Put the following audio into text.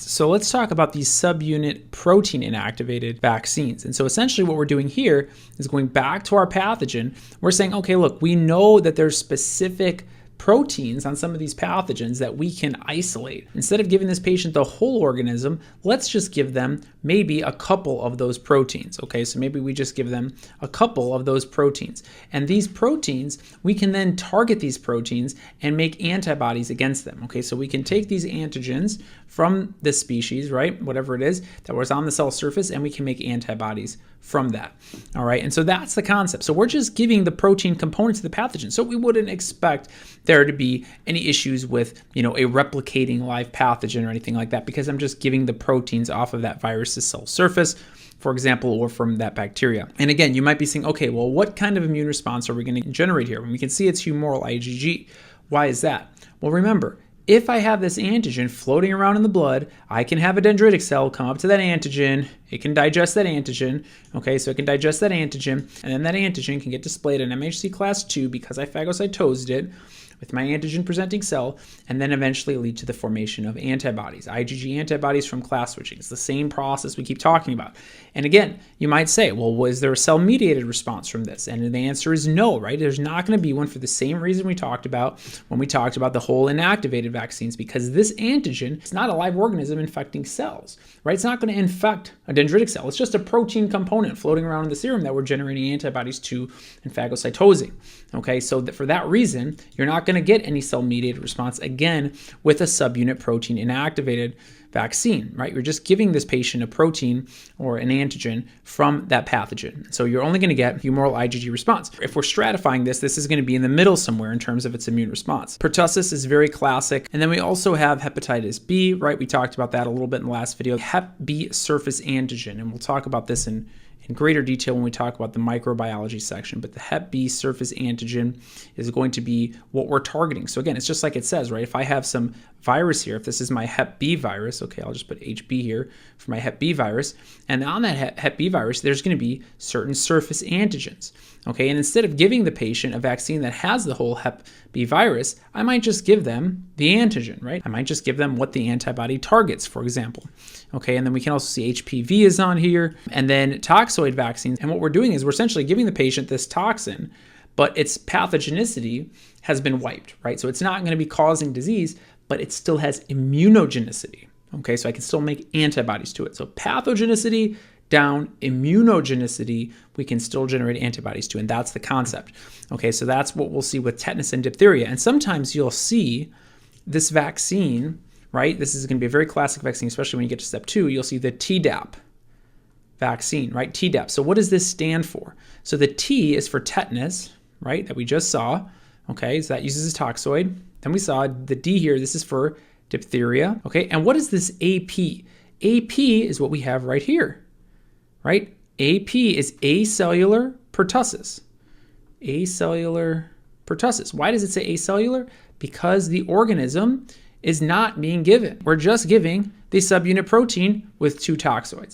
So let's talk about these subunit protein inactivated vaccines. And so essentially what we're doing here is going back to our pathogen. We're saying, okay, look, we know that there's specific proteins on some of these pathogens that we can isolate. Instead of giving this patient the whole organism, let's just give them maybe a couple of those proteins. Okay, so maybe we just give them a couple of those proteins. And these proteins, we can then target these proteins and make antibodies against them. Okay, so we can take these antigens from this species, right, whatever it is that was on the cell surface, and we can make antibodies from that. All right, and so that's the concept. So we're just giving the protein components of the pathogen. So we wouldn't expect there to be any issues with, a replicating live pathogen or anything like that, because I'm just giving the proteins off of that virus's cell surface, for example, or from that bacteria. And again, you might be saying, okay, well, what kind of immune response are we going to generate here? When we can see it's humoral IgG. Why is that? Well, remember, if I have this antigen floating around in the blood, I can have a dendritic cell come up to that antigen. It can digest that antigen. Okay, so it can digest that antigen, and then that antigen can get displayed in MHC class 2 because I phagocytosed it with my antigen presenting cell, and then eventually lead to the formation of antibodies, IgG antibodies from class switching. It's the same process we keep talking about. And again, you might say, well, was there a cell-mediated response from this? And the answer is no, right? There's not going to be one for the same reason we talked about when we talked about the whole inactivated vaccines, because this antigen is not a live organism infecting cells, right? It's not going to infect a dendritic cell. It's just a protein component floating around in the serum that we're generating antibodies to and phagocytosing. Okay, so for that reason, you're not going to get any cell-mediated response, again, with a subunit protein inactivated vaccine, right? You're just giving this patient a protein or an antigen from that pathogen. So you're only going to get humoral IgG response. If we're stratifying this is going to be in the middle somewhere in terms of its immune response. Pertussis is very classic. And then we also have hepatitis B, right? We talked about that a little bit in the last video. Hep B surface antigen, and we'll talk about this in greater detail when we talk about the microbiology section, but the Hep B surface antigen is going to be what we're targeting. So again, it's just like it says, right? If I have some virus here, if this is my Hep B virus, okay, I'll just put HB here for my Hep B virus, and on that Hep B virus, there's going to be certain surface antigens, okay? And instead of giving the patient a vaccine that has the whole Hep B virus, I might just give them the antigen, right? I might just give them what the antibody targets, for example, okay? And then we can also see HPV is on here, and then toxoid vaccines. And what we're doing is we're essentially giving the patient this toxin, but its pathogenicity has been wiped, right? So it's not going to be causing disease, but it still has immunogenicity, okay? So I can still make antibodies to it. So pathogenicity down, immunogenicity, we can still generate antibodies to, and that's the concept. Okay, so that's what we'll see with tetanus and diphtheria. And sometimes you'll see this vaccine, right? This is going to be a very classic vaccine, especially when you get to step 2. You'll see the Tdap vaccine, right? Tdap. So what does this stand for? So the T is for tetanus, right? That we just saw. Okay, so that uses a toxoid. Then we saw the D here. This is for diphtheria. Okay, and what is this AP? AP is what we have right here, right? AP is acellular pertussis. Acellular pertussis. Why does it say acellular? Because the organism is not being given. We're just giving the subunit protein with 2 toxoids.